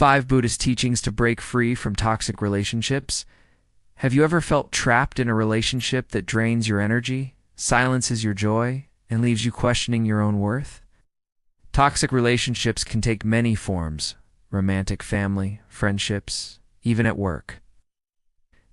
5 Buddhist teachings to break free from toxic relationships. Have you ever felt trapped in a relationship that drains your energy, silences your joy, and leaves you questioning your own worth? Toxic relationships can take many forms: romantic, family, friendships, even at work.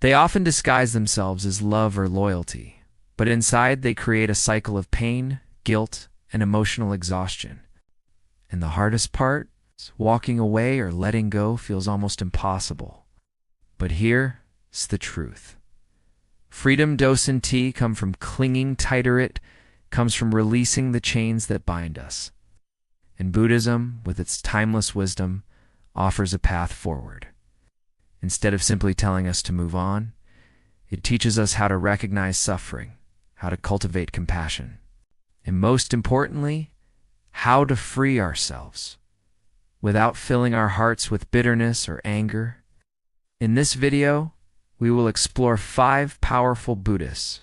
They often disguise themselves as love or loyalty, but inside they create a cycle of pain, guilt, and emotional exhaustion. And the hardest part? Walking away or letting go feels almost impossible. But here's the truth. Freedom doesn't come from clinging tighter, it comes from releasing the chains that bind us. And Buddhism, with its timeless wisdom, offers a path forward. Instead of simply telling us to move on, it teaches us how to recognize suffering, how to cultivate compassion, and most importantly, how to free ourselves without filling our hearts with bitterness or anger. In this video, we will explore 5 powerful Buddhist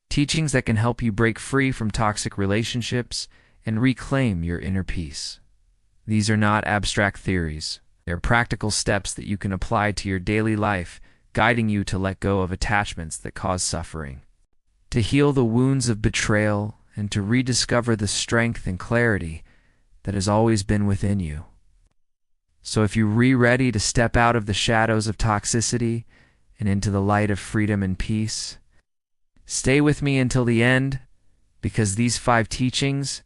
teachings that can help you break free from toxic relationships and reclaim your inner peace. These are not abstract theories. They're practical steps that you can apply to your daily life, guiding you to let go of attachments that cause suffering, to heal the wounds of betrayal, and to rediscover the strength and clarity that has always been within you. So if you're ready to step out of the shadows of toxicity and into the light of freedom and peace, stay with me until the end, because these 5 teachings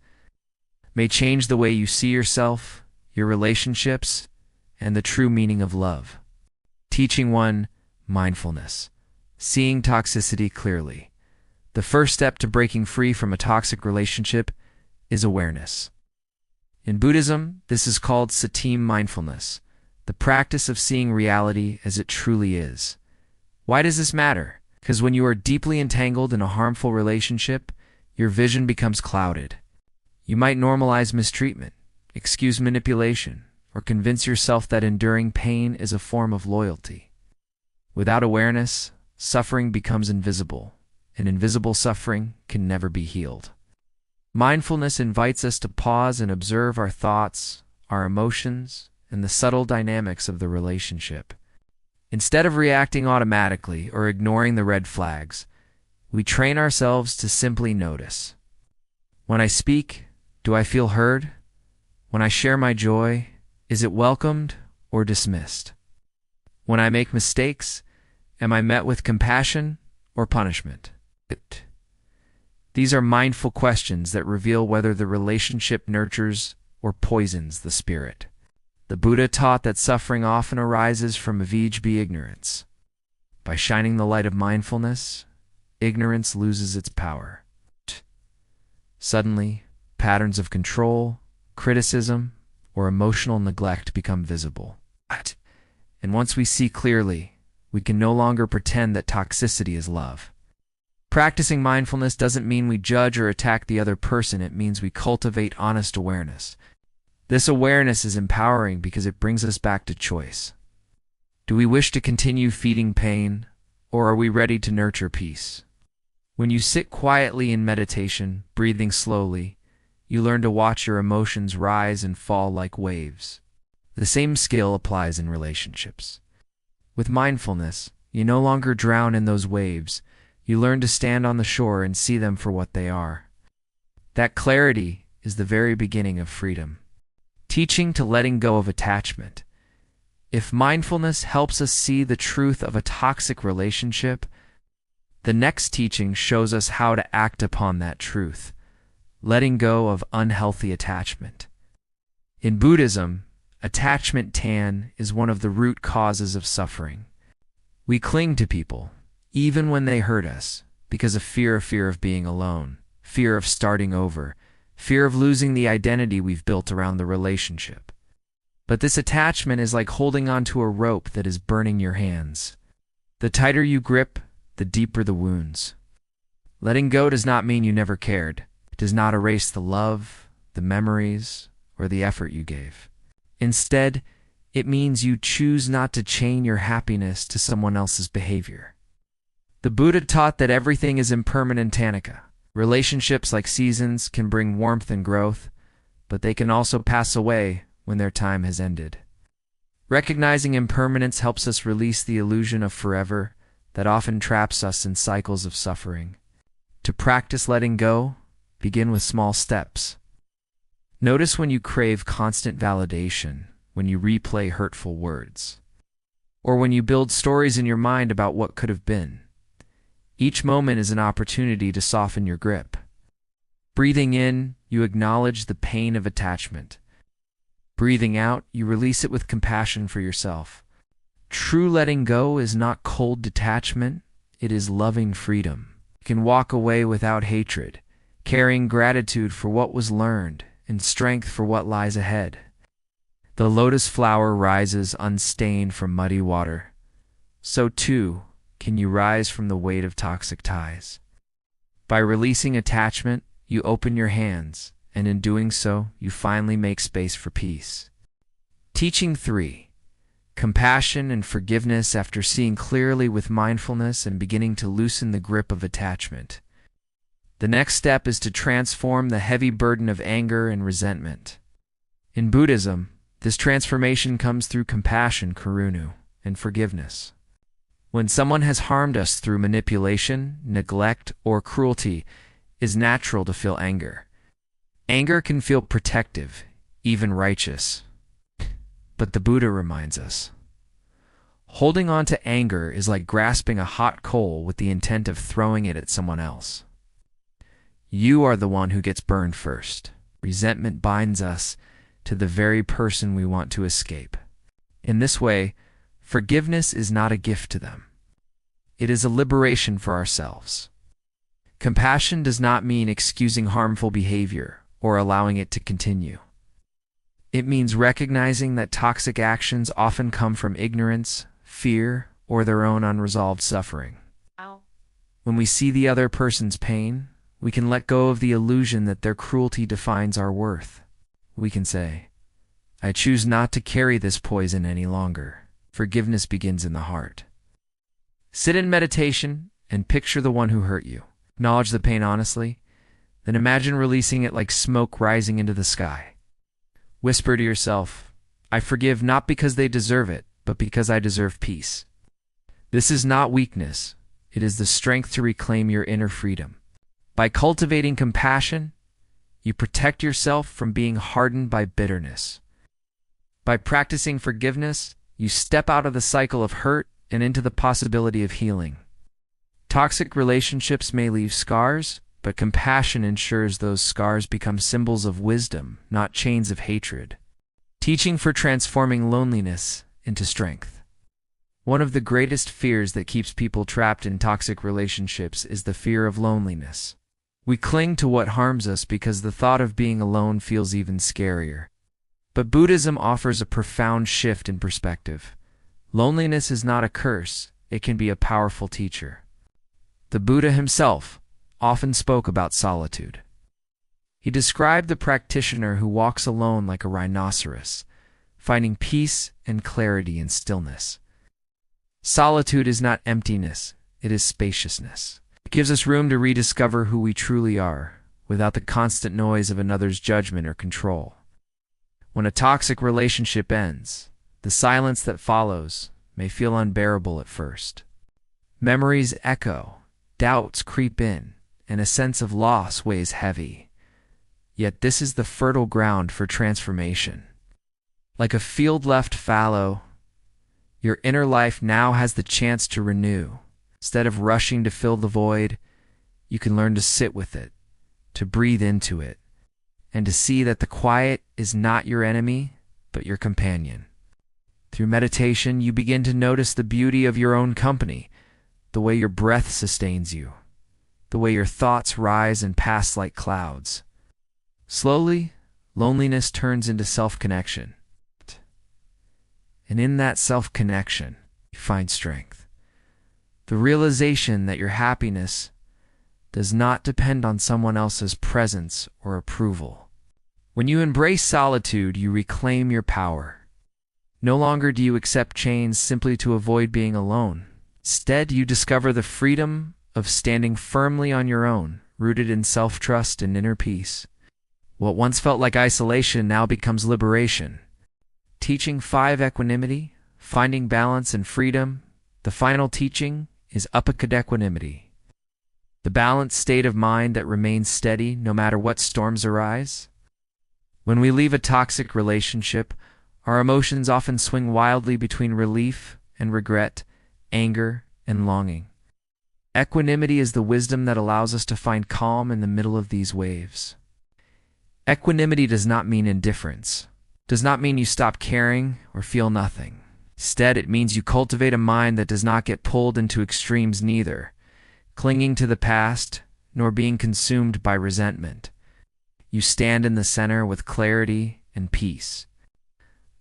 may change the way you see yourself, your relationships, and the true meaning of love. Teaching 1, Mindfulness. Seeing toxicity clearly. The first step to breaking free from a toxic relationship is awareness. In Buddhism, this is called sati mindfulness, the practice of seeing reality as it truly is. Why does this matter? Because when you are deeply entangled in a harmful relationship, your vision becomes clouded. You might normalize mistreatment, excuse manipulation, or convince yourself that enduring pain is a form of loyalty. Without awareness, suffering becomes invisible, and invisible suffering can never be healed. Mindfulness invites us to pause and observe our thoughts, our emotions, and the subtle dynamics of the relationship. Instead of reacting automatically or ignoring the red flags, we train ourselves to simply notice. When I speak, do I feel heard? When I share my joy, is it welcomed or dismissed? When I make mistakes, am I met with compassion or punishment? These are mindful questions that reveal whether the relationship nurtures or poisons the spirit. The Buddha taught that suffering often arises from avijja ignorance. By shining the light of mindfulness, ignorance loses its power. Suddenly, patterns of control, criticism, or emotional neglect become visible. And once we see clearly, we can no longer pretend that toxicity is love. Practicing mindfulness doesn't mean we judge or attack the other person, it means we cultivate honest awareness. This awareness is empowering because it brings us back to choice. Do we wish to continue feeding pain, or are we ready to nurture peace? When you sit quietly in meditation, breathing slowly, you learn to watch your emotions rise and fall like waves. The same skill applies in relationships. With mindfulness, you no longer drown in those waves. You learn to stand on the shore and see them for what they are. That clarity is the very beginning of freedom. Teaching to letting go of attachment. If mindfulness helps us see the truth of a toxic relationship, the next teaching shows us how to act upon that truth, letting go of unhealthy attachment. In Buddhism, attachment is one of the root causes of suffering. We cling to people, even when they hurt us, because of fear of being alone, fear of starting over, fear of losing the identity we've built around the relationship. But this attachment is like holding onto a rope that is burning your hands. The tighter you grip, the deeper the wounds. Letting go does not mean you never cared. It does not erase the love, the memories, or the effort you gave. Instead, it means you choose not to chain your happiness to someone else's behavior. The Buddha taught that everything is impermanent. Relationships, like seasons, can bring warmth and growth, but they can also pass away when their time has ended. Recognizing impermanence helps us release the illusion of forever that often traps us in cycles of suffering. To practice letting go, begin with small steps. Notice when you crave constant validation, when you replay hurtful words, or when you build stories in your mind about what could have been. Each moment is an opportunity to soften your grip. Breathing in, you acknowledge the pain of attachment. Breathing out, you release it with compassion for yourself. True letting go is not cold detachment, it is loving freedom. You can walk away without hatred, carrying gratitude for what was learned and strength for what lies ahead. The lotus flower rises unstained from muddy water. So too can you rise from the weight of toxic ties. By releasing attachment, you open your hands, and in doing so, you finally make space for peace. Teaching 3. Compassion and forgiveness after seeing clearly with mindfulness and beginning to loosen the grip of attachment. The next step is to transform the heavy burden of anger and resentment. In Buddhism, this transformation comes through compassion, karuna, and forgiveness. When someone has harmed us through manipulation, neglect, or cruelty, it is natural to feel anger. Anger can feel protective, even righteous. But the Buddha reminds us, holding on to anger is like grasping a hot coal with the intent of throwing it at someone else. You are the one who gets burned first. Resentment binds us to the very person we want to escape. In this way, forgiveness is not a gift to them. It is a liberation for ourselves. Compassion does not mean excusing harmful behavior or allowing it to continue. It means recognizing that toxic actions often come from ignorance, fear, or their own unresolved suffering. When we see the other person's pain, we can let go of the illusion that their cruelty defines our worth. We can say, I choose not to carry this poison any longer. Forgiveness begins in the heart. Sit in meditation and picture the one who hurt you. Acknowledge the pain honestly, then imagine releasing it like smoke rising into the sky. Whisper to yourself, I forgive not because they deserve it, but because I deserve peace. This is not weakness. It is the strength to reclaim your inner freedom. By cultivating compassion, you protect yourself from being hardened by bitterness. By practicing forgiveness, you step out of the cycle of hurt and into the possibility of healing. Toxic relationships may leave scars, but compassion ensures those scars become symbols of wisdom, not chains of hatred. Teaching for transforming loneliness into strength. One of the greatest fears that keeps people trapped in toxic relationships is the fear of loneliness. We cling to what harms us because the thought of being alone feels even scarier. But Buddhism offers a profound shift in perspective. Loneliness is not a curse, it can be a powerful teacher. The Buddha himself often spoke about solitude. He described the practitioner who walks alone like a rhinoceros, finding peace and clarity in stillness. Solitude is not emptiness, it is spaciousness. It gives us room to rediscover who we truly are, without the constant noise of another's judgment or control. When a toxic relationship ends, the silence that follows may feel unbearable at first. Memories echo, doubts creep in, and a sense of loss weighs heavy. Yet this is the fertile ground for transformation. Like a field left fallow, your inner life now has the chance to renew. Instead of rushing to fill the void, you can learn to sit with it, to breathe into it, and to see that the quiet is not your enemy, but your companion. Through meditation, you begin to notice the beauty of your own company, the way your breath sustains you, the way your thoughts rise and pass like clouds. Slowly, loneliness turns into self-connection. And in that self-connection, you find strength. The realization that your happiness does not depend on someone else's presence or approval. When you embrace solitude, you reclaim your power. No longer do you accept chains simply to avoid being alone. Instead, you discover the freedom of standing firmly on your own, rooted in self-trust and inner peace. What once felt like isolation now becomes liberation. Teaching 5 Equanimity, Finding Balance and Freedom. The final teaching is equanimity, the balanced state of mind that remains steady no matter what storms arise. When we leave a toxic relationship, our emotions often swing wildly between relief and regret, anger and longing. Equanimity is the wisdom that allows us to find calm in the middle of these waves. Equanimity does not mean indifference, does not mean you stop caring or feel nothing. Instead, it means you cultivate a mind that does not get pulled into extremes, neither clinging to the past nor being consumed by resentment. You stand in the center with clarity and peace.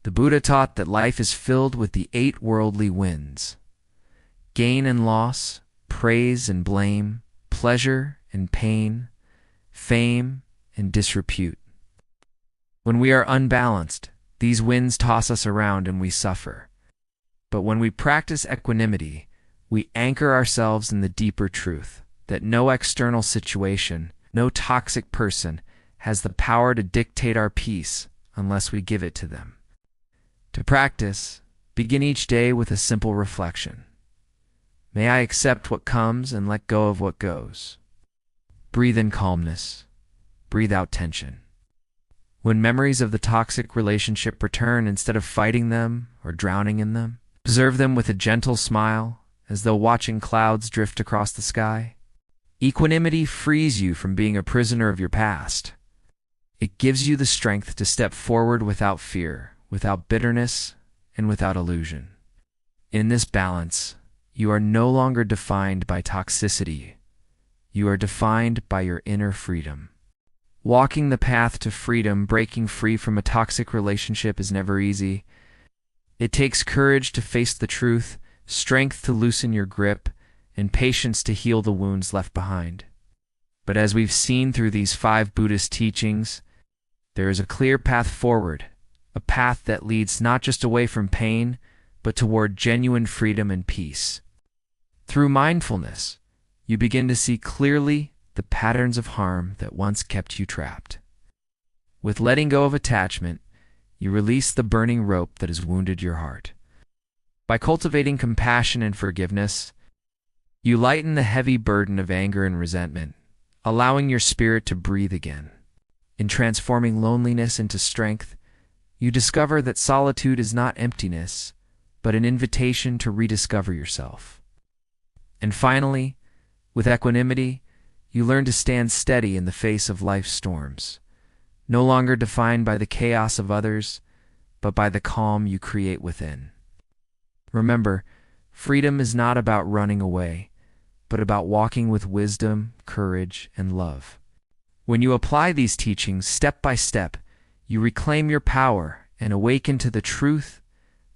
The Buddha taught that life is filled with the 8 worldly winds: gain and loss, praise and blame, pleasure and pain, fame and disrepute. When we are unbalanced, these winds toss us around and we suffer. But when we practice equanimity, we anchor ourselves in the deeper truth that no external situation, no toxic person has the power to dictate our peace unless we give it to them. To practice, begin each day with a simple reflection. May I accept what comes and let go of what goes. Breathe in calmness. Breathe out tension. When memories of the toxic relationship return, instead of fighting them or drowning in them, observe them with a gentle smile, as though watching clouds drift across the sky. Equanimity frees you from being a prisoner of your past. It gives you the strength to step forward without fear, without bitterness, and without illusion. In this balance, you are no longer defined by toxicity. You are defined by your inner freedom. Walking the path to freedom, breaking free from a toxic relationship, is never easy. It takes courage to face the truth, strength to loosen your grip, and patience to heal the wounds left behind. But as we've seen through these 5 Buddhist teachings, there is a clear path forward, a path that leads not just away from pain, but toward genuine freedom and peace. Through mindfulness, you begin to see clearly the patterns of harm that once kept you trapped. With letting go of attachment, you release the burning rope that has wounded your heart. By cultivating compassion and forgiveness, you lighten the heavy burden of anger and resentment, allowing your spirit to breathe again. In transforming loneliness into strength, you discover that solitude is not emptiness, but an invitation to rediscover yourself. And finally, with equanimity, you learn to stand steady in the face of life's storms, no longer defined by the chaos of others, but by the calm you create within. Remember, freedom is not about running away, but about walking with wisdom, courage, and love. When you apply these teachings step by step, you reclaim your power and awaken to the truth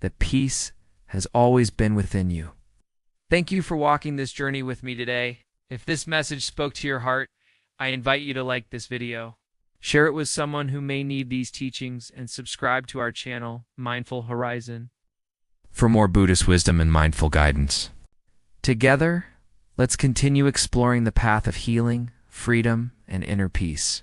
that peace has always been within you. Thank you for walking this journey with me today. If this message spoke to your heart, I invite you to like this video, share it with someone who may need these teachings, and subscribe to our channel, Mindful Horizon, for more Buddhist wisdom and mindful guidance. Together, let's continue exploring the path of healing, freedom, and inner peace.